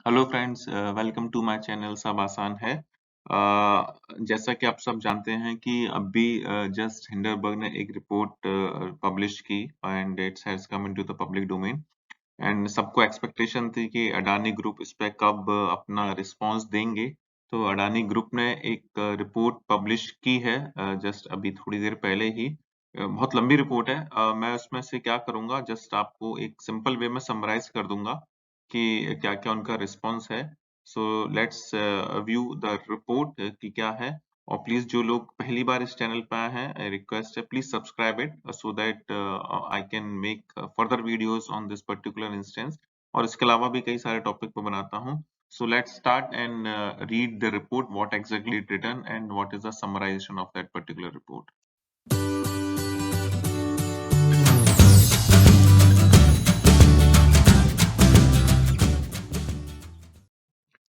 Hello friends, welcome to my channel सब आसान है। जैसा कि आप सब जानते हैं कि अभी जस्ट हिंडरबर्ग ने एक रिपोर्ट पब्लिश की and it's has come into the public domain and सबको एक्सपेक्टेशन थी कि अडानी ग्रुप इस पे कब अपना रिस्पांस देंगे। तो अडानी ग्रुप ने एक रिपोर्ट पब्लिश की है जस्ट अभी थोड़ी देर पहले ही। बहुत लंबी रिपोर्ट है। मैं उसमें से क्या करूंगा, जस्ट आपको एक सिंपल वे में समराइज कर दूंगा कि क्या-क्या उनका रिस्पॉन्स है। So let's view the report कि क्या है। और प्लीज जो लोग पहली बार इस चैनल पे आए हैं, रिक्वेस्ट है please subscribe it so that I can make further videos on this particular instance. और इसके अलावा भी कई सारे टॉपिक पे बनाता हूँ। So let's start and read the report, what exactly it written and what is the summarization of that particular report.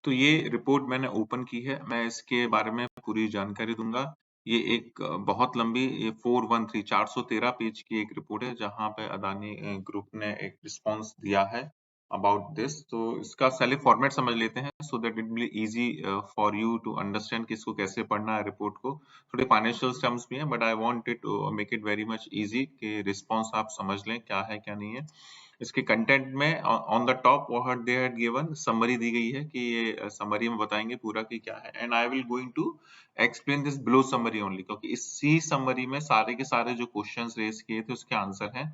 तो ये रिपोर्ट मैंने ओपन की है, मैं इसके बारे में पूरी जानकारी दूंगा। ये एक बहुत लंबी, ये 413 पेज की एक रिपोर्ट है जहां पे अदानी ग्रुप ने एक रिस्पांस दिया है अबाउट दिस। तो इसका पहले फॉर्मेट समझ लेते हैं so that it will easy for you to understand कि इसको कैसे पढ़ना है रिपोर्ट को। थोड़े फाइनेंशियल टर्म्स भी हैं but I want it to make it very much easy कि रिस्पांस आप समझ लें क्या है क्या नहीं है। इसके कंटेंट में on the top what they had given summary दी गई है कि ये समरी में बताएंगे पूरा कि क्या है and I will going to explain this below summary only, क्योंकि इसी समरी में सारे के सारे जो क्वेश्चंस रेज किए थे उसके आंसर हैं।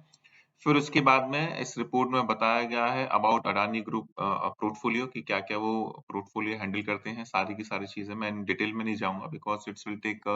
फिर उसके बाद में इस रिपोर्ट में बताया गया है अबाउट अडानी ग्रुप पोर्टफोलियो कि क्या क्या वो पोर्टफोलियो हैंडल करते हैं। सारी की सारी चीजें मैं डिटेल में नहीं जाऊंगा because it's will take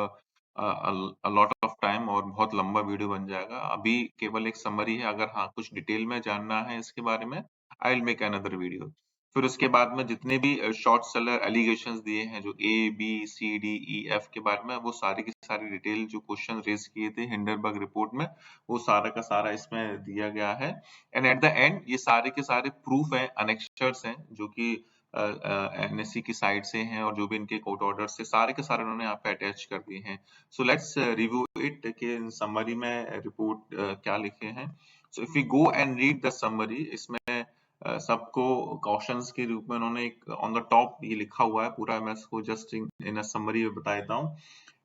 lot of time और बहुत लंबा वीडियो बन जाएगा। अभी केवल एक समरी है, अगर हाँ कुछ डिटेल में जानना है इसके बारे में I will make another video. फिर उसके बाद में जितने भी शॉर्ट सेलर एलिगेशंस दिए हैं जो A B C D E F के बारे में, वो सारी की सारी डिटेल जो क्वेश्चन रेज किए थे हिंडरबर्ग रिपोर्ट में, वो सारा का सारा इसमें दिया गया है। एंड एट द एंड ये सारे के सारे प्रूफ हैं, अनेक्स्चर्स हैं जो कि एनएससी की साइड से हैं और जो भी इनके कोर्ट ऑर्डर से सारे के सारे उन्होंने यहाँ पे अटैच कर दिए हैं। सो लेट्स रिव्यू इट कि समरी में रिपोर्ट क्या लिखे हैं। So if you go and read the summary, इसमें सबको क्वेश्चंस के रूप में उन्होंने एक ऑन द टॉप ये लिखा हुआ है पूरा। मैं इसको जस्ट इन अ समरी में बता देता हूँ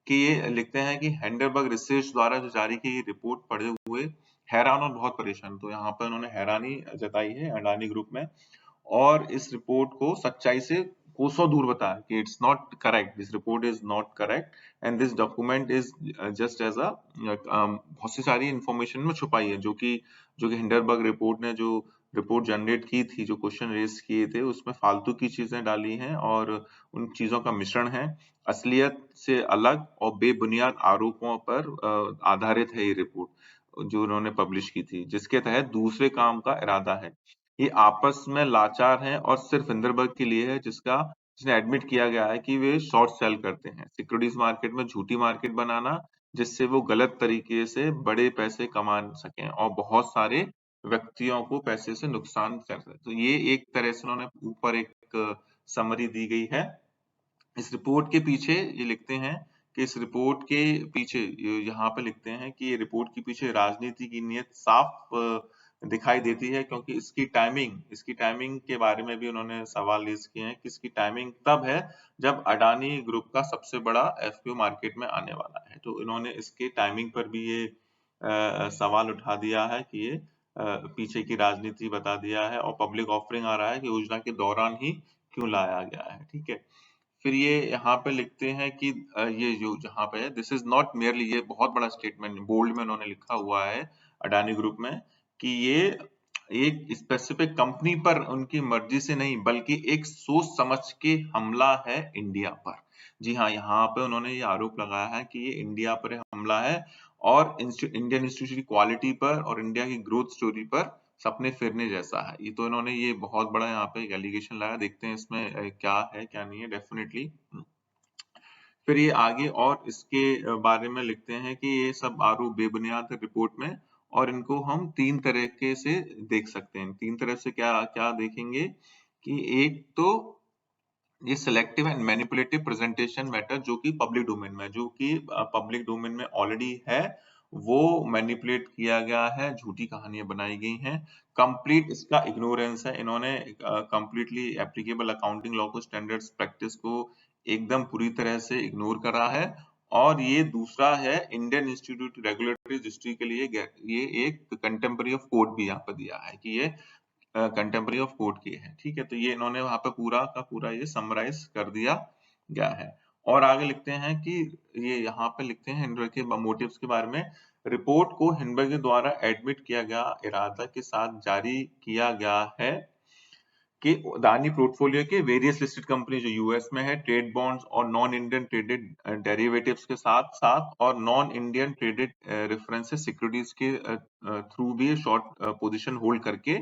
कि ये लिखते हैं कि हैंडरबर्ग रिसर्च द्वारा जो जारी की रिपोर्ट पढ़े हुए हैरान और बहुत परेशान। तो यहाँ पर उन्होंने हैरानी जताई है अडानी ग्रुप में और इस रिपोर्ट को सच्चाई से कोसों दूर बताया कि it's not correct, this report is not correct and this document is just as a बहुत सी सारी इंफॉर्मेशन में छुपाई है जो कि हिंडरबर्ग रिपोर्ट ने जो रिपोर्ट जनरेट की थी, जो क्वेश्चन रेज किए थे उसमें फालतू की चीजें डाली हैं और उन चीजों का मिश्रण है। असलियत से अलग और बेबुनियाद आरोपों पर आधारित है ये रिपोर्ट जो उन्होंने पब्लिश की थी, जिसके तहत दूसरे काम का इरादा है। ये आपस में लाचार हैं और सिर्फ हिंडरबर्ग के लिए है जिसने एडमिट किया गया है कि वे शॉर्ट सेल करते हैं, सिक्योरिटीज मार्केट में झूठी मार्केट बनाना जिससे वो गलत तरीके से बड़े पैसे कमा सकें और बहुत सारे व्यक्तियों को पैसे से नुकसान कर सकें। तो ये एक तरह से उन्होंने ऊपर एक समरी दी गई है। इस रिपोर्ट के पीछे ये लिखते हैं कि इस रिपोर्ट के पीछे यहाँ पे लिखते हैं कि ये रिपोर्ट के पीछे राजनीति की नीयत साफ दिखाई देती है, क्योंकि इसकी टाइमिंग के बारे में भी उन्होंने सवाल रेज किए हैं कि इसकी टाइमिंग तब है जब अडानी ग्रुप का सबसे बड़ा एफपीओ मार्केट में आने वाला है। तो इन्होंने इसके टाइमिंग पर भी ये सवाल उठा दिया है कि ये पीछे की राजनीति बता दिया है और पब्लिक ऑफरिंग आ रहा है कि योजना के दौरान ही क्यों लाया गया है। ठीक है, फिर ये यहाँ पे लिखते हैं कि ये जो जहाँ पे है, दिस इज नॉट मेयरली, ये बहुत बड़ा स्टेटमेंट बोल्ड में उन्होंने लिखा हुआ है अडानी ग्रुप में कि ये एक स्पेसिफिक कंपनी पर उनकी मर्जी से नहीं बल्कि एक सोच समझ के हमला है इंडिया पर। जी हाँ, यहाँ पे उन्होंने ये आरोप लगाया है कि ये इंडिया पर हमला है और इंडियन इंस्टीट्यूशन की क्वालिटी पर और इंडिया की ग्रोथ स्टोरी पर सपने फिरने जैसा है। ये तो इन्होंने ये बहुत बड़ा यहाँ पे एक एलिगेशन लगाया, देखते हैं इसमें क्या है क्या नहीं है डेफिनेटली। फिर ये आगे और इसके बारे में लिखते हैं कि ये सब आरोप बेबुनियाद है रिपोर्ट में और इनको हम तीन तरीके से देख सकते हैं। तीन तरह से क्या क्या देखेंगे कि एक तो ये selective and manipulative presentation matter जो कि पब्लिक डोमेन में, जो कि पब्लिक डोमेन में ऑलरेडी है वो मैनिपुलेट किया गया है, झूठी कहानियां बनाई गई हैं, कंप्लीट इसका इग्नोरेंस है। इन्होंने कंप्लीटली एप्लीकेबल अकाउंटिंग लॉ को, स्टैंडर्ड्स प्रैक्टिस को एकदम पूरी तरह से इग्नोर करा है। और ये दूसरा है, इंडियन इंस्टीट्यूट रेगुलेटरी रजिस्ट्री के लिए ये एक कंटेम्पररी ऑफ कोर्ट भी यहाँ पर दिया है कि ये कंटेम्पररी ऑफ कोर्ट की है। ठीक है, तो ये इन्होंने वहां पे पूरा का पूरा ये समराइज कर दिया गया है। और आगे लिखते हैं कि ये यहाँ पे लिखते हैं हिंडनबर्ग के मोटिव्स के बारे में। रिपोर्ट को हिंडनबर्ग के द्वारा एडमिट किया गया इरादा के साथ जारी किया गया है कि अदानी पोर्टफोलियो के वेरियस लिस्टेड कंपनी जो यूएस में है, ट्रेड बॉन्ड्स और नॉन इंडियन ट्रेडेड डेरिवेटिव्स के साथ साथ और non Indian traded references securities के थ्रू भी शॉर्ट पोजीशन होल्ड करके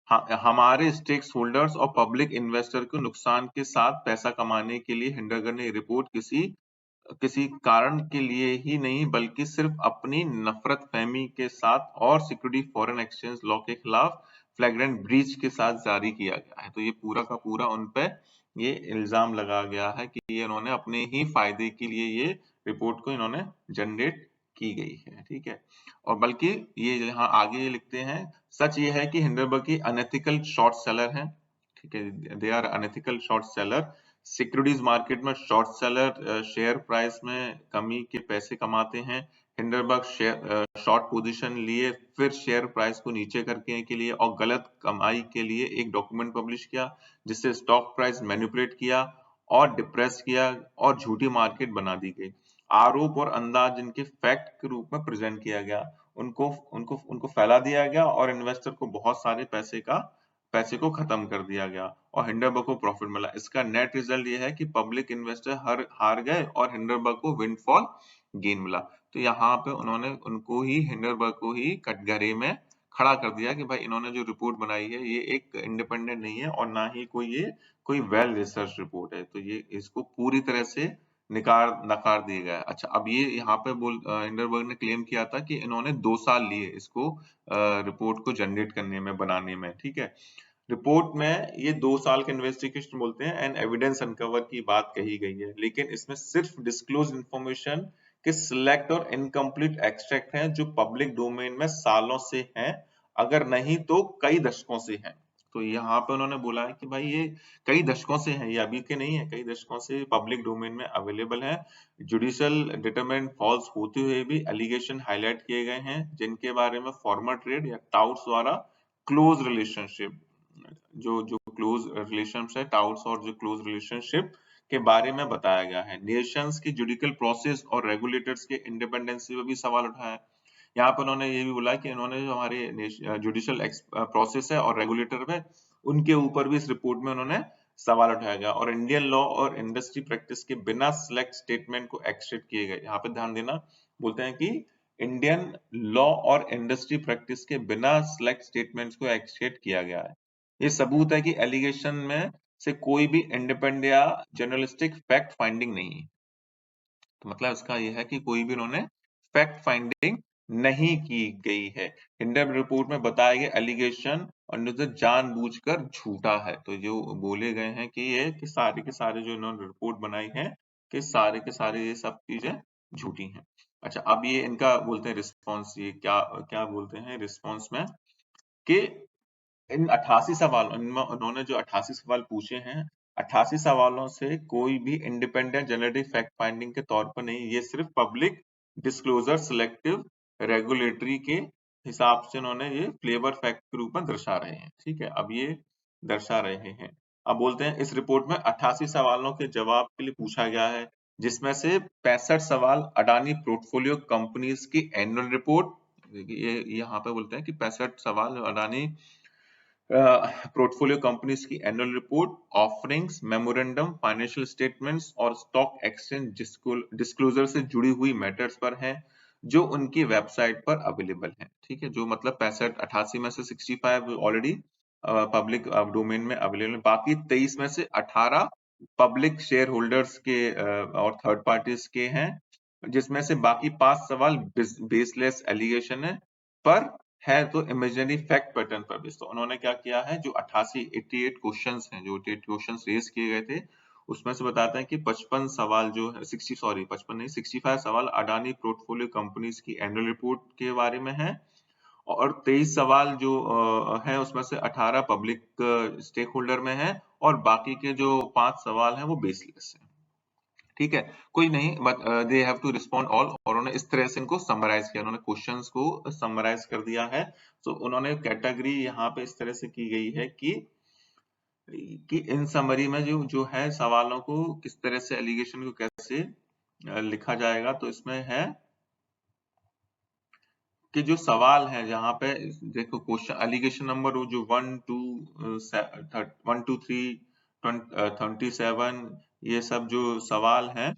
हमारे स्टेक होल्डर्स और पब्लिक इन्वेस्टर को नुकसान के साथ पैसा कमाने के लिए हिंडनबर्ग ने रिपोर्ट किसी किसी कारण के लिए ही नहीं बल्कि सिर्फ अपनी नफरत फहमी के साथ और सिक्योरिटी फॉरेन एक्सचेंज लॉ के खिलाफ फ्लैग्रेंट ब्रीच के साथ जारी किया गया है। तो ये पूरा का पूरा उन पे ये इल्जाम लगा गया है कि ये इन्होंने अपने ही फायदे के लिए ये रिपोर्ट को इन्होंने जनरेट की गई है। ठीक है, और बल्कि ये यहाँ आगे ये लिखते हैं, सच ये है कि हिंडनबर्ग की अनएथिकल शॉर्ट सेलर है। ठीक है, they are unethical short seller. Securities market में शॉर्ट सेलर शेयर प्राइस में कमी के पैसे कमाते हैं। हिंडनबर्ग शॉर्ट पोजीशन लिए फिर शेयर प्राइस को नीचे करने के लिए और गलत कमाई के लिए एक डॉक्यूमेंट पब्लिश किया जिससे स्टॉक प्राइस मैनिपुलेट किया और डिप्रेस किया और झूठी मार्केट बना दी गई। आरोप और अंदाज जिनके फैक्ट के रूप में प्रेजेंट किया गया, उनको उनको उनको फैला दिया गया और इन्वेस्टर को बहुत सारे पैसे को खत्म कर दिया गया और हिंडनबर्ग को प्रॉफिट मिला। इसका नेट रिजल्ट ये है कि पब्लिक इन्वेस्टर हार गए और हिंडनबर्ग को विंडफॉल गेन मिला। तो यहाँ पे उन्होंने उनको ही हिंडनबर्ग को ही कटघरे में खड़ा कर दिया कि भाई इन्होंने जो रिपोर्ट बनाई है ये एक इंडिपेंडेंट नहीं है और ना ही कोई वेल रिसर्च रिपोर्ट है। तो ये इसको पूरी तरह से नकार दिया गया है। अच्छा, अब ये यहाँ पे हिंडनबर्ग ने क्लेम किया था कि इन्होंने 2 साल लिए इसको रिपोर्ट को जनरेट करने में, बनाने में। ठीक है, रिपोर्ट में ये 2 साल के इन्वेस्टिगेशन बोलते हैं एंड एविडेंस अनकवर की बात कही गई है, लेकिन इसमें सिर्फ डिस्क्लोज इंफॉर्मेशन के सिलेक्ट और इनकम्प्लीट एक्सट्रैक्ट हैं जो पब्लिक डोमेन में सालों से हैं, अगर नहीं तो कई दशकों से हैं। तो यहाँ पे उन्होंने बोला है कि भाई ये कई दशकों से है, ये अभी के नहीं है, कई दशकों से पब्लिक डोमेन में अवेलेबल है। जुडिशियल डिटरमिनेंट फॉल्स होते हुए भी एलिगेशन हाईलाइट किए गए हैं जिनके बारे में फॉर्मर ट्रेड या टाउट्स द्वारा क्लोज रिलेशनशिप, जो क्लोज रिलेशनशिप है टाउट्स और जो क्लोज रिलेशनशिप के बारे में बताया गया है। नेशंस की जुडिशियल प्रोसेस और रेगुलेटर्स के इंडिपेंडेंसी पर भी सवाल उठाया है। यहाँ पर उन्होंने ये भी बोला कि इन्होंने जो हमारे जुडिशियल प्रोसेस है और रेगुलेटर है उनके ऊपर भी इस रिपोर्ट में उन्होंने सवाल उठाया गया और इंडियन लॉ और इंडस्ट्री प्रैक्टिस के बिना सिलेक्ट स्टेटमेंट को एक्सट्रैक्ट किए गए। यहाँ पे ध्यान देना, बोलते हैं कि इंडियन लॉ और इंडस्ट्री प्रैक्टिस के बिना सिलेक्ट स्टेटमेंट्स को एक्सट्रैक्ट किया गया है। ये सबूत है कि एलिगेशन में से कोई भी इंडिपेंडेंट या जर्नलिस्टिक फैक्ट फाइंडिंग नहीं है। तो मतलब इसका यह है कि कोई भी उन्होंने फैक्ट फाइंडिंग नहीं की गई है। हिंडनबर्ग रिपोर्ट में बताए गए एलिगेशन और जानबूझकर झूठा है। तो जो बोले गए हैं कि ये कि सारे के सारे जो इन्होंने रिपोर्ट बनाई है कि सारे के सारे ये सब चीजें झूठी हैं। अच्छा, अब ये इनका बोलते हैं रिस्पॉन्स, ये क्या क्या बोलते हैं रिस्पॉन्स में कि इन 88 सवाल उन्होंने जो 88 सवाल पूछे हैं, 88 सवालों से कोई भी इंडिपेंडेंट जनरेटिव फैक्ट फाइंडिंग के तौर पर नहीं, ये सिर्फ पब्लिक डिस्क्लोजर सिलेक्टिव रेगुलेटरी के हिसाब से उन्होंने ये फ्लेवर फैक्ट के रूप में दर्शा रहे हैं। ठीक है, अब ये दर्शा रहे हैं। अब बोलते हैं इस रिपोर्ट में 88 सवालों के जवाब के लिए पूछा गया है जिसमें से 65 सवाल अडानी पोर्टफोलियो कंपनीज की एनुअल रिपोर्ट, ये यहाँ पे बोलते हैं कि 65 सवाल अडानी पोर्टफोलियो कंपनीज की annual report, offerings, memorandum, financial statements और स्टॉक एक्सचेंज डिस्क्लोजर से जुड़ी हुई मैटर्स पर हैं जो उनकी वेबसाइट पर अवेलेबल हैं। ठीक है, जो मतलब 65 88 में से 65 ऑलरेडी पब्लिक डोमेन में अवेलेबल, बाकी 23 में से 18 पब्लिक शेयर होल्डर्स के और थर्ड पार्टीज के हैं, जिसमें से बाकी 5 सवाल बेसलेस एलिगेशन है पर है तो इमेजिनरी फैक्ट पैटर्न पर बेस्ड। तो उन्होंने क्या किया है, जो 88 क्वेश्चंस हैं, जो 88 क्वेश्चंस रेज किए गए थे उसमें से बताते हैं कि 55 सवाल जो है 55 नहीं 65 सवाल अडानी पोर्टफोलियो कंपनीज की एनुअल रिपोर्ट के बारे में है, और 23 सवाल जो है उसमें से 18 पब्लिक स्टेक होल्डर में है, और बाकी के जो 5 सवाल हैं वो बेसलेस हैं। ठीक है, कोई नहीं, but they have to respond all, और उन्होंने इस तरह से इनको समराइज किया, उन्होंने क्वेश्चंस को समराइज कर दिया है। तो उन्होंने कैटेगरी यहाँ पे इस तरह से की गई है कि इन समरी में जो जो है सवालों को किस तरह से एलिगेशन को कैसे लिखा जाएगा। तो इसमें है कि जो सवाल है जहाँ पे देखो क्वेश्चन एलिगेशन नंबर जो 1 2 1 2 3 27 ये सब जो सवाल हैं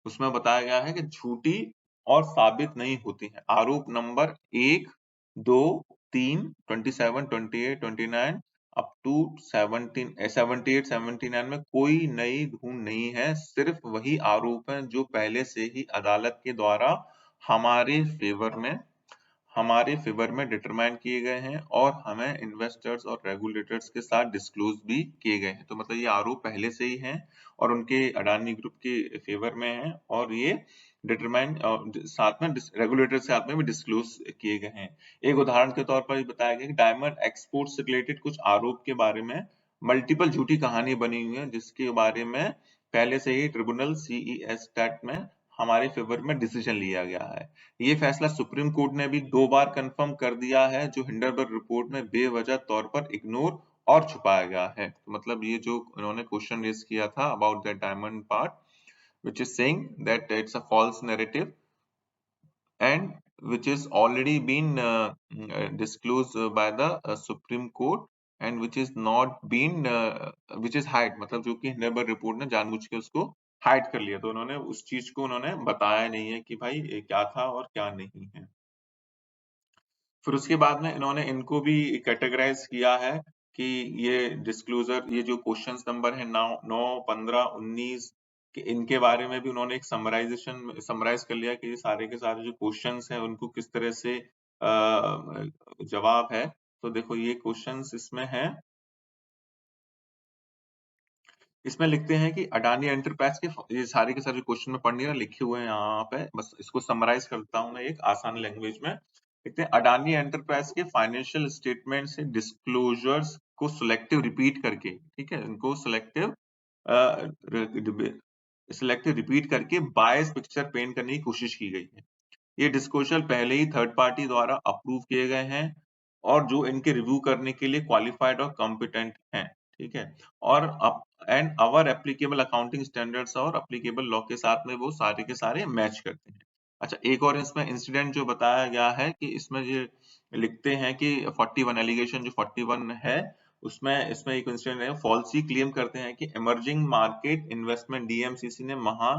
उसमें बताया गया है कि झूठी और साबित नहीं होती है। आरोप नंबर 1, 2, 3, 27, 28, 29 अप टू 17 78 79 में कोई नई धूम नहीं है, सिर्फ वही आरोप हैं जो पहले से ही अदालत के द्वारा हमारे फेवर में डिटरमाइन किए गए हैं, और हमें इन्वेस्टर्स और रेगुलेटर्स के साथ डिस्क्लोज भी किए गए हैं। तो मतलब ये आरोप पहले से ही हैं और उनके अडानी ग्रुप के फेवर में हैं, और ये डिटरमाइन साथ में रेगुलेटर से साथ में भी डिस्क्लोज किए गए हैं। एक उदाहरण के तौर पर बताया गया कि डायमंड एक्सपोर्ट से रिलेटेड कुछ आरोप के बारे में मल्टीपल झूठी कहानी बनी हुई है, जिसके बारे में पहले से ही ट्रिब्यूनल CES टैट में हमारे फेवर में डिसीजन लिया गया है। ये फैसला सुप्रीम कोर्ट ने भी 2 बार कंफर्म कर दिया है, जो हिंडरबर्ग रिपोर्ट में बेवजह तौर पर इग्नोर और छुपाया गया है। तो मतलब ये जो उन्होंने क्वेश्चन रेज किया था about the diamond part, which is saying that it's a false narrative and which is already been disclosed by the Supreme Court, and which is not been which is hide, मतलब जो कि Hindenburg report ने जानबूझ के उसको hide कर लिया। तो उन्होंने उस चीज को उन्होंने बताया नहीं है कि भाई ये क्या था और क्या नहीं है। फिर उसके बाद में इन्होंने इनको भी कैटेगराइज किया है कि ये डिस्क्लोजर, ये जो क्वेश्चंस नंबर है 9, 15, 19 के इनके बारे में भी उन्होंने एक समराइज कर लिया कि ये सारे के सारे जो क्वेश्चंस हैं उनको किस तरह से जवाब है। तो देखो ये क्वेश्चंस इसमें है, इसमें लिखते हैं कि अडानी एंटरप्राइज के ये सारे के सारे क्वेश्चन में पढ़ नहीं रहा, लिखे हुए हैं यहाँ पे, बस इसको समराइज करता हूँ मैं एक आसान लैंग्वेज में। लिखते हैं अडानी एंटरप्राइज के फाइनेंशियल स्टेटमेंट से डिस्क्लोजर्स को सिलेक्टिव रिपीट करके, ठीक है, इनको सिलेक्टिव रिपीट करके बायस पिक्चर पेंट करने की कोशिश की गई है। ये डिस्क्लोजर पहले ही थर्ड पार्टी द्वारा अप्रूव किए गए हैं, और जो इनके रिव्यू करने के लिए क्वालिफाइड और कॉम्पिटेंट हैं, ठीक है, और and our applicable accounting standards और एप्लीकेबल लॉ के साथ में वो सारे के सारे मैच करते हैं। अच्छा, एक और इसमें इंसिडेंट जो बताया गया है कि इसमें ये लिखते हैं कि 41 एलिगेशन जो 41 है उसमें इसमें एक इंसिडेंट है, फॉल्सी क्लेम करते हैं कि इमर्जिंग मार्केट इन्वेस्टमेंट DMCC ने महा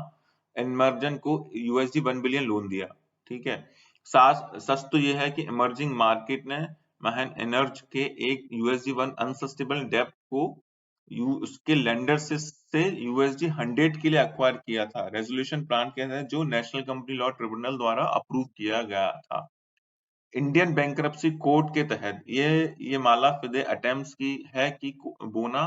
इमर्जन को USD 1 बिलियन लोन दिया। ठीक है, सच तो ये है कि इमर्जिंग मार्केट ने महन एनर्ज के एक USD 1 अनसस्टेबल डेप्ट को उसके लेंडर से USD 100 के लिए एक्वायर किया था, रेजोल्यूशन प्लान के तहत जो नेशनल कंपनी लॉ ट्रिब्यूनल द्वारा अप्रूव किया गया था। इंडियन बैंक्रप्सी कोर्ट के तहत ये माला फिदे अटेम्प्ट्स की है कि बोना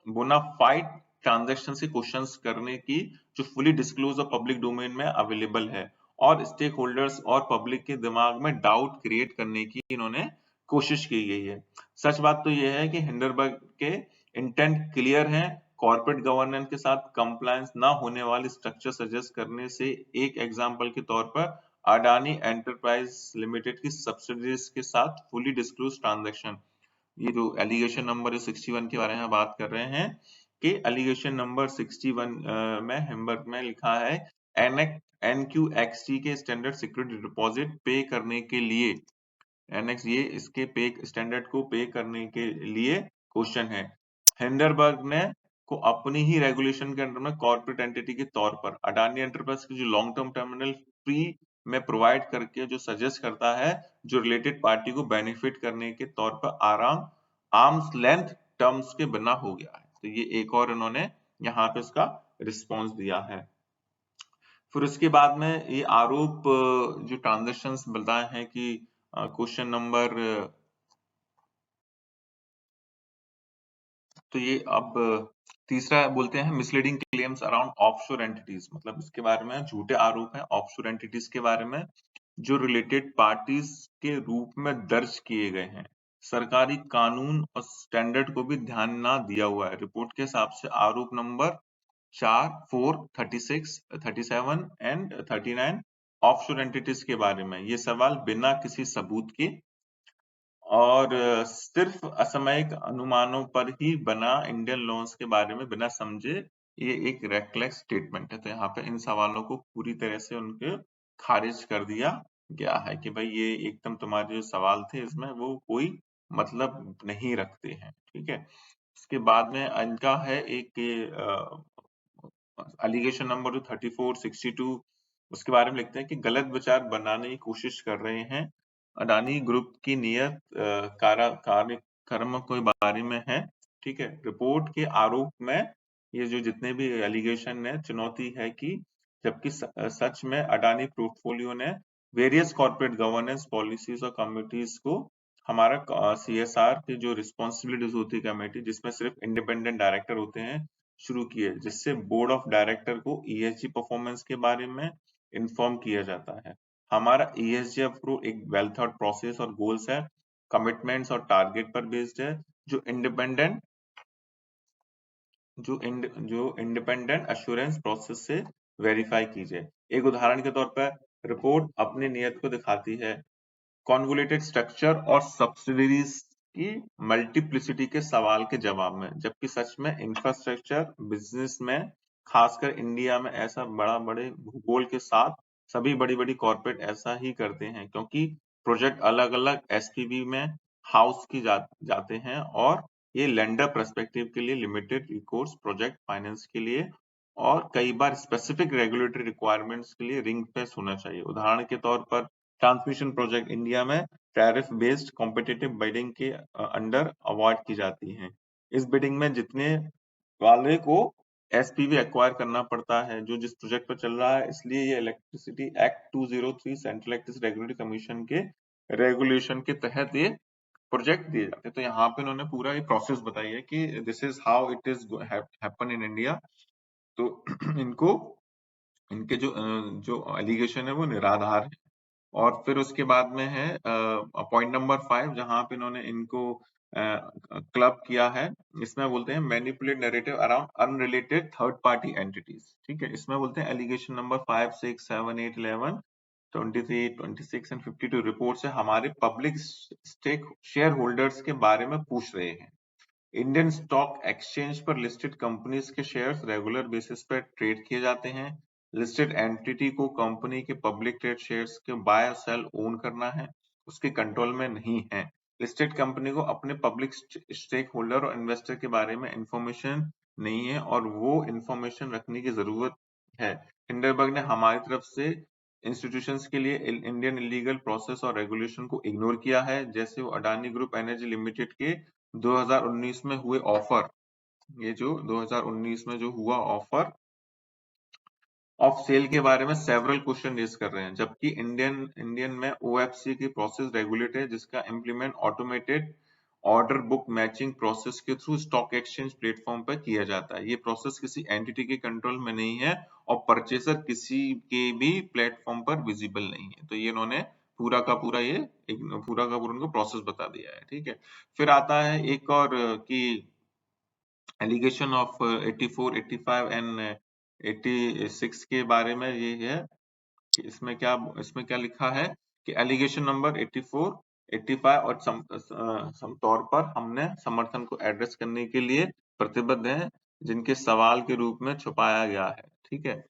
बोनाफाइड ट्रांजैक्शन से क्वेश्चंस करने की जो फुली डिस्क्लोज और पब्लिक डोमेन में अवेलेबल है, और स्टेक होल्डर्स और पब्लिक के दिमाग में डाउट क्रिएट करने की इन्होंने कोशिश की गई है। सच बात तो यह है कि हिंडरबर्ग के इंटेंट क्लियर है, कॉर्पोरेट गवर्नेंस के साथ कंप्लायंस ना होने वाली स्ट्रक्चर सजेस्ट करने से। एक एग्जांपल के तौर पर अडानी एंटरप्राइज लिमिटेड की सब्सिडीज के साथ फुली डिस्क्लोज ट्रांजैक्शन, ये जो एलिगेशन नंबर 61 के बारे में बात कर रहे हैं कि एलिगेशन नंबर 61 में हेम्बर्ग में लिखा है NQXT के स्टैंडर्ड सिक्योरिटी डिपॉजिट पे करने के लिए, NX ये इसके पे स्टैंडर्ड को पे करने के लिए क्वेश्चन है। हिंडरबर्ग ने को अपनी ही रेगुलेशन के अंडर में कॉर्पोरेट एंटिटी के तौर पर अडानी एंटरप्राइज की जो लॉन्ग टर्म टर्मिनल फ्री में प्रोवाइड करके जो सजेस्ट करता है, जो रिलेटेड पार्टी को बेनिफिट करने के तौर पर आर्म्स लेंथ टर्म्स के बिना हो गया है। तो ये एक और इन्होंने यहाँ पे इसका रिस्पॉन्स दिया है। फिर उसके बाद में ये आरोप जो ट्रांजेक्शन्स बताए हैं कि क्वेश्चन नंबर तो ये अब तीसरा बोलते हैं misleading claims around offshore entities, मतलब इसके बारे में झूठे आरोप हैं ऑफशोर एंटिटीज के बारे में जो रिलेटेड पार्टीज के रूप में दर्ज किए गए हैं। सरकारी कानून और स्टैंडर्ड को भी ध्यान ना दिया हुआ है। रिपोर्ट के हिसाब से आरोप नंबर 4, 4, 36, 37 एंड 39 ऑफशोर एंटिटीज के बारे में। ये सवाल बिना किसी सबूत के और सिर्फ असामयिक अनुमानों पर ही बना इंडियन लॉस के बारे में बिना समझे, ये एक रेकलेस स्टेटमेंट है। तो यहाँ पे इन सवालों को पूरी तरह से उनके खारिज कर दिया गया है कि भाई ये एकदम तुम्हारे जो सवाल थे इसमें वो कोई मतलब नहीं रखते हैं। ठीक है, उसके बाद में इनका है एक एलिगेशन नंबर जो 34, 62, उसके बारे में लिखते हैं कि गलत विचार बनाने की कोशिश कर रहे हैं। अडानी ग्रुप की नियत कार्यक्रम के बारे में है। ठीक है, रिपोर्ट के आरोप में ये जो जितने भी एलिगेशन है चुनौती है कि जबकि सच में अडानी पोर्टफोलियो ने वेरियस कॉर्पोरेट गवर्नेंस पॉलिसीज और कमिटीज को हमारा सीएसआर की जो रिस्पॉन्सिबिलिटीज होती है कमेटी जिसमें सिर्फ इंडिपेंडेंट डायरेक्टर होते हैं शुरू किए, जिससे बोर्ड ऑफ डायरेक्टर को ईएसजी परफॉर्मेंस के बारे में इन्फॉर्म किया जाता है। हमारा ईएसजी अप्रूव एक वेल थॉट प्रोसेस और गोल्स है, कमिटमेंट्स और टारगेट पर बेस्ड है, जो इंडिपेंडेंट एश्योरेंस प्रोसेस से वेरीफाई कीजिए। एक उदाहरण के तौर पर रिपोर्ट अपनी नियत को दिखाती है कॉन्वोलेटेड स्ट्रक्चर और सब्सिडीज की मल्टीप्लिसिटी के सवाल के जवाब में, जबकि सच में इंफ्रास्ट्रक्चर बिजनेस में खासकर इंडिया में ऐसा बड़े भूगोल के साथ सभी बड़ी बड़ी कॉर्पोरेट ऐसा ही करते हैं क्योंकि प्रोजेक्ट अलग अलग एसपीवी में हाउस की जाते हैं और ये लेंडर पर्सपेक्टिव के लिए लिमिटेड रिकोर्स प्रोजेक्ट फाइनेंस के लिए और कई बार स्पेसिफिक रेगुलेटरी रिक्वायरमेंट्स के लिए रिंग फेंस होना चाहिए। उदाहरण के तौर पर ट्रांसमिशन प्रोजेक्ट इंडिया में टैरिफ बेस्ड कॉम्पिटिटिव बिडिंग के अंडर अवार्ड की जाती हैं। इस बिडिंग में जितने वाले को एसपीवी एक्वायर करना पड़ता है जो जिस प्रोजेक्ट पर चल रहा है, इसलिए ये electricity act 203 central electricity regulatory commission के रेगुलेशन के तहत ये प्रोजेक्ट दिए जाते हैं। तो यहाँ पे उन्होंने पूरा ये प्रोसेस बताई है कि this is how it is happen in India. तो इनको इनके जो एलिगेशन है वो निराधार है। और फिर उसके बाद में है पॉइंट नंबर 5 जहां पे इन्होंने इनको क्लब किया है। इसमें बोलते हैं manipulate narrative around unrelated third party entities. ठीक है, इसमें बोलते हैं एलिगेशन नंबर 5, 6, 7, 8, 11, 23, 26 एंड 52 रिपोर्ट से हमारे पब्लिक स्टेक शेयर होल्डर्स के बारे में पूछ रहे हैं। इंडियन स्टॉक एक्सचेंज पर लिस्टेड कंपनीज के शेयर्स रेगुलर बेसिस पर ट्रेड किए जाते हैं। लिस्टेड एंटिटी को कंपनी के पब्लिक ट्रेड शेयर्स के बाय सेल ओन करना है, उसके कंट्रोल में नहीं है। लिस्टेड कंपनी को अपने पब्लिक स्टेक होल्डर और इन्वेस्टर के बारे में इंफॉर्मेशन नहीं है और वो इंफॉर्मेशन रखने की जरूरत है। हिंडरबर्ग ने हमारी तरफ से इंस्टीट्यूशंस के लिए इंडियन इलीगल प्रोसेस और रेगुलेशन को इग्नोर किया है, जैसे वो अडानी ग्रुप एनर्जी लिमिटेड के 2019 में हुए ऑफर, ये जो 2019 में जो हुआ ऑफर ऑफ सेल के बारे में सेवरल क्वेश्चन रेज कर रहे हैं, जबकि इंडियन में ओएफसी की प्रोसेस रेगुलेट है जिसका implement automated order book matching process के थ्रू स्टॉक एक्सचेंज प्लेटफॉर्म पर किया जाता है। ये प्रोसेस किसी एंटिटी के कंट्रोल में नहीं है और परचेसर किसी के भी प्लेटफॉर्म पर विजिबल नहीं है। तो ये इन्होंने पूरा का पूरा उनको प्रोसेस बता दिया है। ठीक है, फिर आता है एक और कि एलिगेशन ऑफ 84, 85 एंड 86 के बारे में ये है कि इसमें क्या लिखा है कि एलिगेशन नंबर 84, 85 और सम तौर पर हमने समर्थन को एड्रेस करने के लिए प्रतिबद्ध हैं जिनके सवाल के रूप में छुपाया गया है। ठीक है,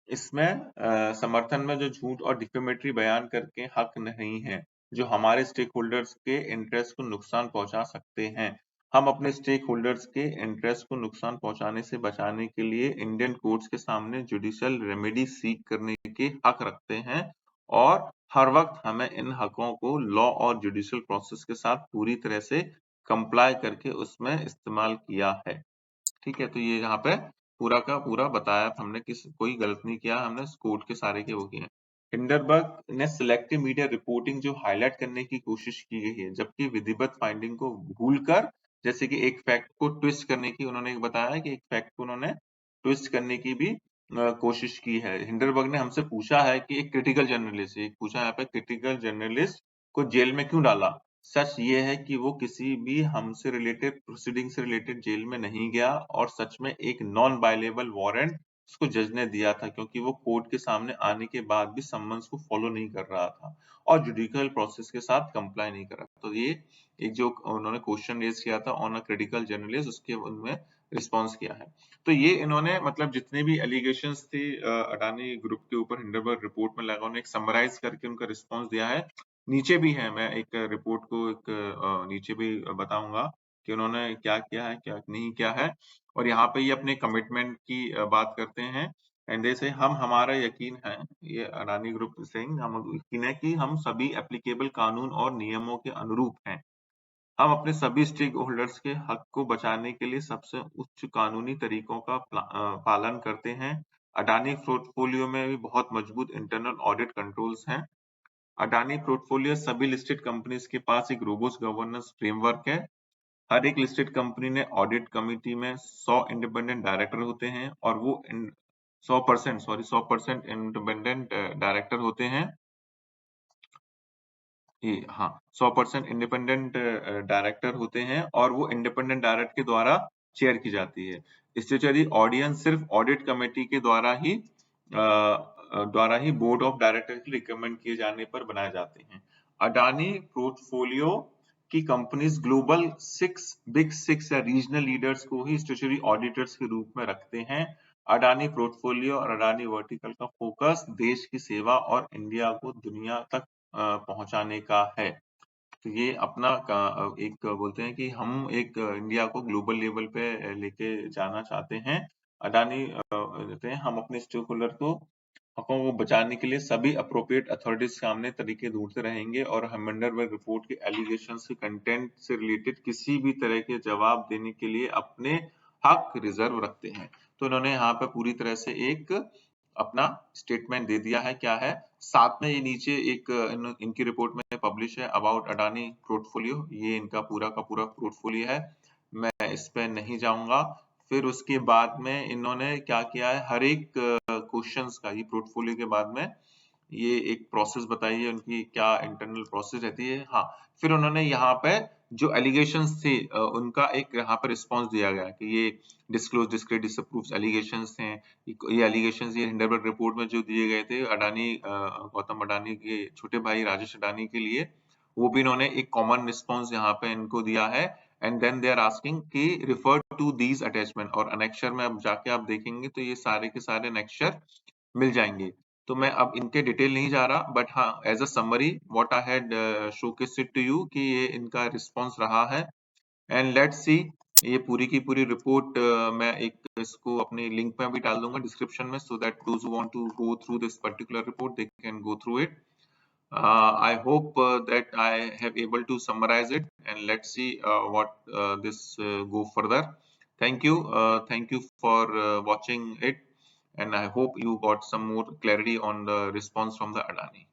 इसमें समर्थन में जो झूठ और डिफेमेटरी बयान करके हक नहीं है जो हमारे स्टेक होल्डर्स के इंटरेस्ट को नुकसान पहुंचा सकते हैं। हम अपने स्टेक होल्डर्स के इंटरेस्ट को नुकसान पहुंचाने से बचाने के लिए इंडियन कोर्ट्स के सामने जुडिशियल रेमेडी सीक करने के हक रखते हैं और हर वक्त हमें इन हकों को लॉ और जुडिशियल प्रोसेस के साथ पूरी तरह से कंप्लाई करके उसमें इस्तेमाल किया है। ठीक है, तो ये यहाँ पे पूरा का पूरा बताया हमने कि कोई गलत नहीं किया, हमने कोर्ट के सारे के वो किए। हिंडरबर्ग ने सिलेक्टिव मीडिया रिपोर्टिंग जो हाईलाइट करने की कोशिश की गई है, जबकि विधिवत फाइंडिंग को भूलकर जैसे कि एक फैक्ट को ट्विस्ट करने की उन्होंने बताया कि एक फैक्ट को उन्होंने ट्विस्ट करने की भी कोशिश की है। हिंडरबर्ग ने हमसे पूछा है कि एक क्रिटिकल जर्नलिस्ट, एक पूछा यहाँ पे क्रिटिकल जर्नलिस्ट को जेल में क्यों डाला? सच ये है कि वो किसी भी हमसे रिलेटेड प्रोसीडिंग से रिलेटेड जेल में नहीं गया और सच में एक नॉन बायलेबल वारंट उसको जज ने दिया था, क्योंकि वो कोर्ट के सामने आने के बाद भी सम्मन्स को फॉलो नहीं कर रहा था और जुडिशियल प्रोसेस के साथ कंप्लाई नहीं कर रहा। तो ये एक जो उन्होंने क्वेश्चन रेज किया था ऑन अ क्रिटिकल जर्नलिस्ट, उसके उनमें रिस्पॉन्स किया है। तो ये इन्होंने मतलब जितने भी एलिगेशंस थे अडानी ग्रुप के ऊपर हिंडरबर्ग रिपोर्ट में लगा, उन्होंने एक समराइज करके उनका रिस्पॉन्स दिया है। नीचे भी है, मैं एक रिपोर्ट को एक नीचे भी बताऊंगा कि उन्होंने क्या किया है क्या नहीं किया है। और यहाँ पे ये अपने कमिटमेंट की बात करते हैं एंड दे से हम हमारा यकीन है, ये अडानी ग्रुप सिंह हम यकीन है कि हम सभी एप्लीकेबल कानून और नियमों के अनुरूप हैं। हम अपने सभी स्टेक होल्डर्स के हक को बचाने के लिए सबसे उच्च कानूनी तरीकों का पालन करते हैं। अडानी पोर्टफोलियो में भी बहुत मजबूत इंटरनल ऑडिट कंट्रोल्स हैं। अडानी पोर्टफोलियो सभी लिस्टेड कंपनीज के पास एक रोबोस्ट गवर्नेंस फ्रेमवर्क है। हर एक लिस्टेड कंपनी ने ऑडिट कमिटी में 100 इंडिपेंडेंट डायरेक्टर होते हैं और वो 100% इंडिपेंडेंट डायरेक्टर होते हैं। ये हाँ, 100% इंडिपेंडेंट डायरेक्टर होते हैं और वो इंडिपेंडेंट डायरेक्टर के द्वारा चेयर की जाती है। स्टैट्यूटरी ऑडियंस सिर्फ ऑडिट कमेटी के द्वारा ही बोर्ड ऑफ डायरेक्टर के रिकमेंड किए जाने पर बनाए जाते हैं। अडानी पोर्टफोलियो की कंपनीज ग्लोबल बिग सिक्स या रीजनल लीडर्स को ही स्टैट्यूटरी ऑडिटर्स के रूप में रखते हैं। अडानी पोर्टफोलियो और अडानी वर्टिकल का फोकस देश की सेवा और इंडिया को दुनिया तक पहुंचाने का है। तो ये अपना एक बोलते हैं कि हम एक इंडिया को ग्लोबल लेवल पे लेके जाना चाहते हैं। अडानी कहते हैं हम अपने स्टेक होल्डर को हकों को बचाने के लिए सभी अप्रोप्रिएट अथॉरिटीज सामने तरीके ढूंढते रहेंगे और हम हिंडरबर्ग रिपोर्ट के एलिगेशंस के कंटेंट से रिलेटेड किसी भी तरह के जवाब देने के लिए अपने हक रिजर्व रखते हैं। तो इन्होंने यहाँ पे पूरी तरह से एक अपना स्टेटमेंट दे दिया है। क्या है साथ में ये नीचे एक इनकी रिपोर्ट में पब्लिश है अबाउट अडानी पोर्टफोलियो, ये इनका पूरा का पूरा पोर्टफोलियो है, मैं इस पे नहीं जाऊंगा। फिर उसके बाद में इन्होंने क्या किया है, हर एक क्वेश्चंस का ये पोर्टफोलियो के बाद में ये एक प्रोसेस बताई है उनकी, क्या इंटरनल प्रोसेस रहती है। हाँ, फिर उन्होंने यहाँ पे जो एलिगेशंस थे उनका एक यहाँ पर रिस्पॉन्स दिया गया कि ये डिस्क्लोज डिस्क्रेडिट डिसअप्रूव्ड एलिगेशंस हैं। ये एलिगेशंस ये हिंडरबर्ग रिपोर्ट में जो दिए गए थे अडानी गौतम अडानी के छोटे भाई राजेश अडानी के लिए, वो भी इन्होंने एक कॉमन रिस्पॉन्स यहाँ पे इनको दिया है। And then they are asking कि रिफर टू दीज अटैचमेंट, और अनेक्शर में अब जाके आप देखेंगे तो ये सारे के सारे अनेक्शर मिल जाएंगे। तो मैं अब इनके डिटेल नहीं जा रहा, बट हाँ as a summary what I had showcased it to you कि ये इनका रिस्पॉन्स रहा है। एंड लेट्स सी, ये पूरी की पूरी रिपोर्ट मैं एक इसको अपने लिंक में भी डाल दूंगा डिस्क्रिप्शन में, so that those who want to go through this particular report they can go through it. I hope that I have able to summarize it, and let's see what this go further. Thank you for watching it, and I hope you got some more clarity on the response from the Adani.